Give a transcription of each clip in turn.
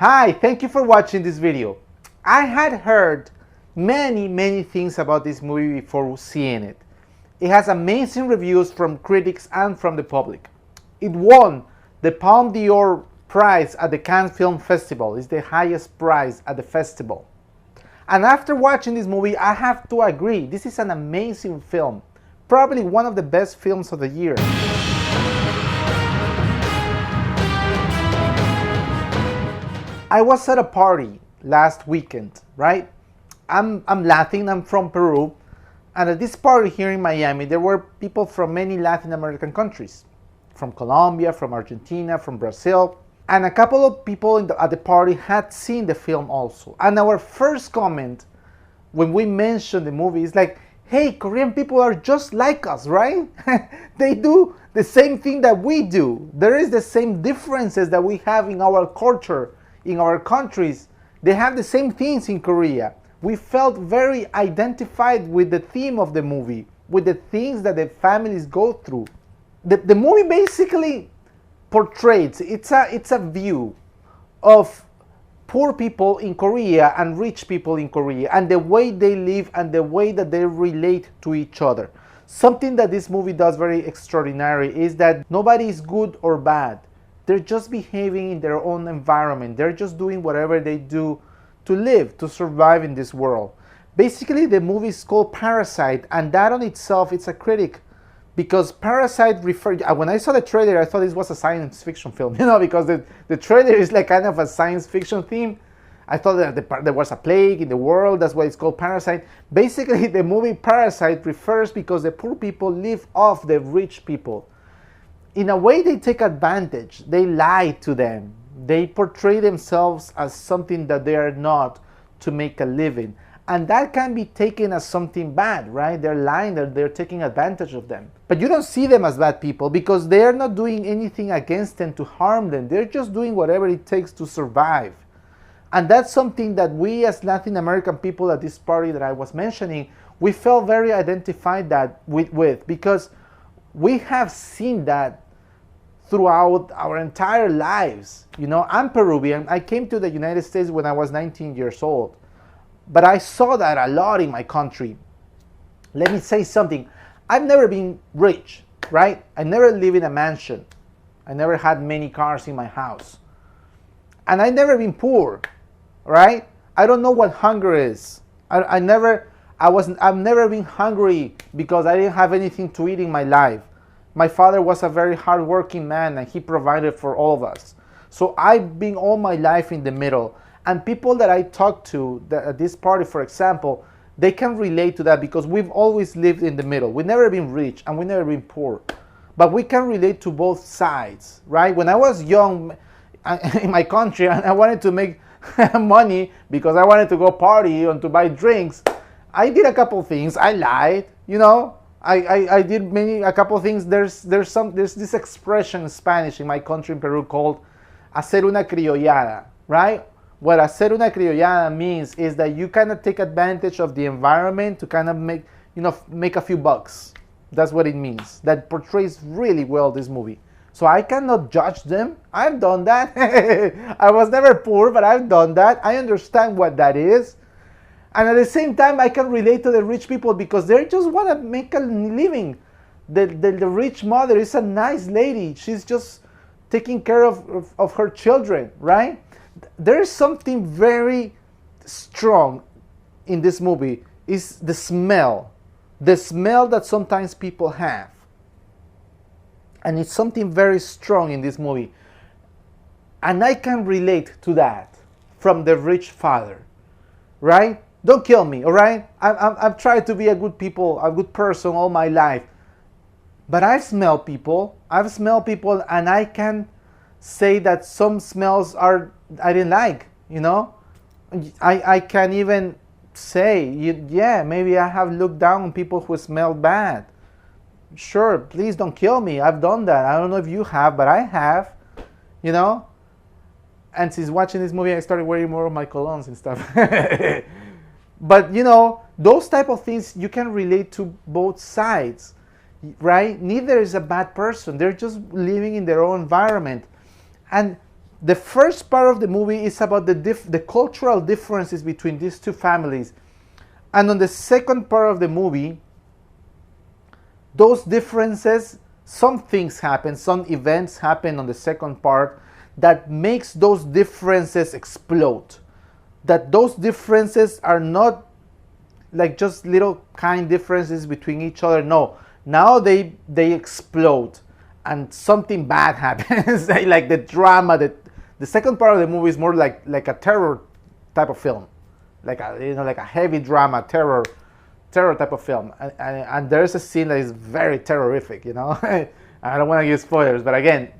Hi, thank you for watching this video. I had heard many things about this movie before seeing it. It has amazing reviews from critics and from the public. It won the Palme d'Or prize at the Cannes Film Festival. It's the highest prize at the festival. And after watching this movie, I have to agree, this is an amazing film. Probably one of the best films of the year. I was at a party last weekend, right? I'm Latin, I'm from Peru. And at this party here in Miami, there were people from many Latin American countries. From Colombia, from Argentina, from Brazil. And a couple of people at the party had seen the film also. And our first comment when we mentioned the movie is like, hey, Korean people are just like us, right? They do the same thing that we do. There is the same differences that we have in our culture, in our countries. They have the same things in Korea. We felt very identified with the theme of the movie, with the things that the families go through. The movie basically portrays, it's a view of poor people in Korea and rich people in Korea and the way they live and the way that they relate to each other. Something that this movie does very extraordinary is that nobody is good or bad. They're just behaving in their own environment. They're just doing whatever they do to live, to survive in this world. Basically, the movie is called Parasite, and that on itself, it's a critic. Because Parasite referred, when I saw the trailer, I thought this was a science fiction film, because the trailer is like kind of a science fiction theme. I thought that there was a plague in the world, that's why it's called Parasite. Basically, the movie Parasite refers because the poor people live off the rich people. In a way, they take advantage. They lie to them. They portray themselves as something that they are not to make a living. And that can be taken as something bad, right? They're lying, they're taking advantage of them. But you don't see them as bad people because they're not doing anything against them to harm them. They're just doing whatever it takes to survive. And that's something that we as Latin American people at this party that I was mentioning, we felt very identified with because we have seen that throughout our entire lives. I'm Peruvian. I came to the United States when I was 19 years old. But I saw that a lot in my country. Let me say something. I've never been rich, right? I never lived in a mansion. I never had many cars in my house. And I've never been poor, right? I don't know what hunger is. I've never been hungry because I didn't have anything to eat in my life. My father was a very hardworking man and he provided for all of us. So I've been all my life in the middle. And people that I talk to at this party, for example, they can relate to that because we've always lived in the middle. We've never been rich and we've never been poor. But we can relate to both sides, right? When I was young in my country and I wanted to make money because I wanted to go party and to buy drinks, I did a couple things. I lied, I did a couple of things. There's this expression in Spanish in my country in Peru called hacer una criollada, right? What hacer una criollada means is that you kind of take advantage of the environment to kind of make a few bucks. That's what it means. That portrays really well this movie. So I cannot judge them. I've done that. I was never poor, but I've done that. I understand what that is. And at the same time, I can relate to the rich people because they just want to make a living. The rich mother is a nice lady. She's just taking care of her children, right? There is something very strong in this movie is the smell that sometimes people have. And it's something very strong in this movie. And I can relate to that from the rich father, right? Don't kill me, all right? I've tried to be a good person all my life. But I've smelled people, and I can say that some smells I didn't like, I can even say, yeah, maybe I have looked down on people who smell bad. Sure, please don't kill me. I've done that. I don't know if you have, but I have, And since watching this movie, I started wearing more of my colognes and stuff. But, those type of things, you can relate to both sides, right? Neither is a bad person. They're just living in their own environment. And The first part of the movie is about the cultural differences between these two families. And on the second part of the movie, those differences, some things happen, some events happen on the second part that makes those differences explode. That those differences are not like just little kind differences between each other. No, now they explode and something bad happens. Like the drama, the second part of the movie is more like a terror type of film, like a heavy drama terror type of film. And there's a scene that is very terrorific. I don't want to give spoilers, but again,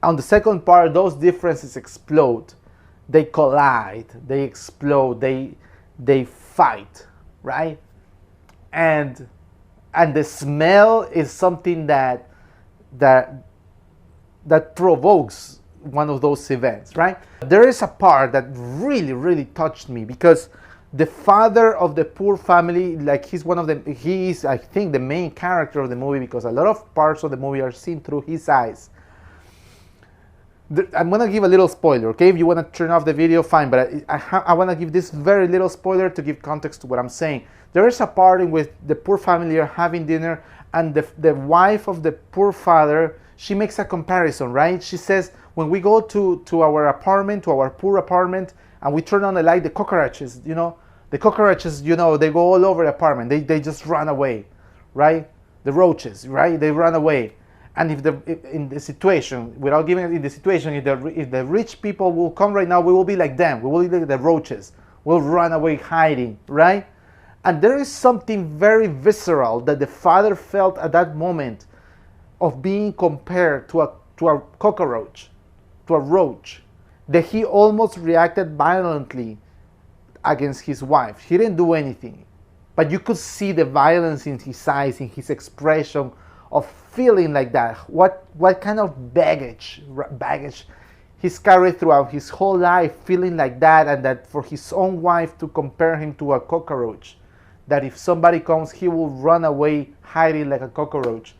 on the second part, those differences explode. They collide. They explode. They fight, right? And the smell is something that provokes one of those events, right? There is a part that really, really touched me because the father of the poor family, like he is, I think, the main character of the movie because a lot of parts of the movie are seen through his eyes. I'm going to give a little spoiler, okay? If you want to turn off the video, fine, but I want to give this very little spoiler to give context to what I'm saying. There is a part in which the poor family are having dinner and the wife of the poor father, she makes a comparison, right? She says, when we go to our apartment, to our poor apartment, and we turn on the light, the cockroaches, they go all over the apartment. They just run away, right? The roaches, right? They run away. And if the situation, if the rich people will come right now, we will be like them. We will be like the roaches. We'll run away hiding, right? And there is something very visceral that the father felt at that moment of being compared to a cockroach, to a roach, that he almost reacted violently against his wife. He didn't do anything, but you could see the violence in his eyes, in his expression of feeling like that. What kind of baggage he's carried throughout his whole life, feeling like that, and that for his own wife to compare him to a cockroach, that if somebody comes, he will run away hiding like a cockroach.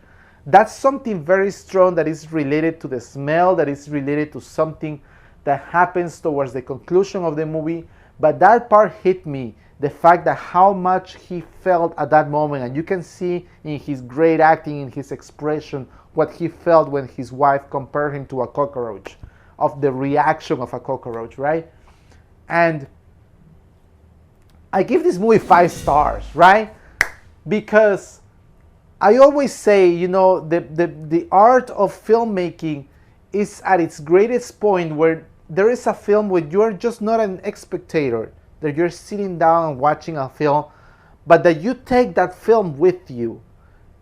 That's something very strong that is related to the smell, that is related to something that happens towards the conclusion of the movie. But that part hit me, the fact that how much he felt at that moment. And you can see in his great acting, in his expression, what he felt when his wife compared him to a cockroach, of the reaction of a cockroach, right? And I give this movie 5 stars, right? Because I always say, the art of filmmaking is at its greatest point where there is a film where you're just not an spectator, that you're sitting down and watching a film, but that you take that film with you,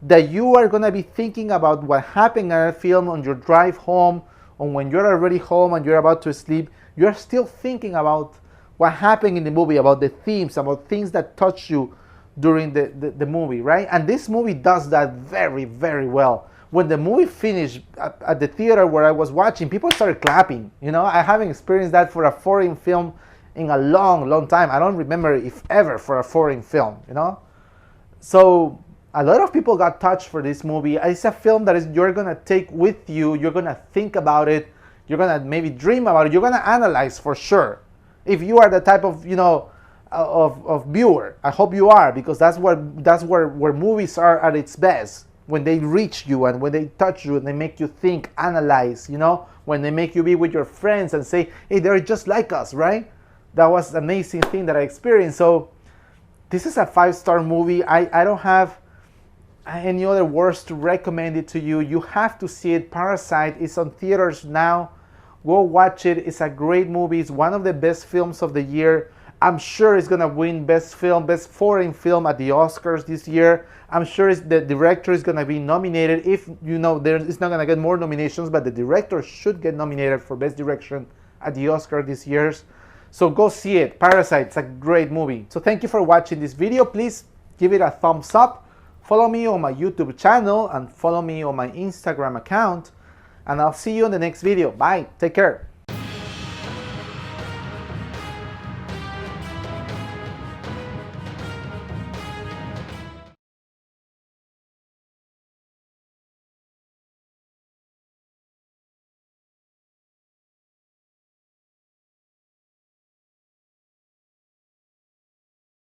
that you are going to be thinking about what happened in that film on your drive home, or when you're already home and you're about to sleep, you're still thinking about what happened in the movie, about the themes, about things that touch you during the movie, right? And this movie does that very, very well. When the movie finished at the theater where I was watching, people started clapping. I haven't experienced that for a foreign film in a long, long time. I don't remember if ever for a foreign film, So a lot of people got touched for this movie. It's a film that you're going to take with you. You're going to think about it. You're going to maybe dream about it. You're going to analyze for sure. If you are the type of, of viewer, I hope you are, because that's where movies are at its best. When they reach you and when they touch you and they make you think, analyze, when they make you be with your friends and say, hey, they're just like us, right? That was an amazing thing that I experienced. So this is a 5-star movie. I don't have any other words to recommend it to you. You have to see it. Parasite is on theaters now. Go watch it. It's a great movie. It's one of the best films of the year. I'm sure it's going to win best foreign film at the Oscars this year. I'm sure the director is going to be nominated. If it's not going to get more nominations, but the director should get nominated for best direction at the Oscar this year. So go see it. Parasite, it's a great movie. So thank you for watching this video. Please give it a thumbs up. Follow me on my YouTube channel and follow me on my Instagram account. And I'll see you in the next video. Bye. Take care.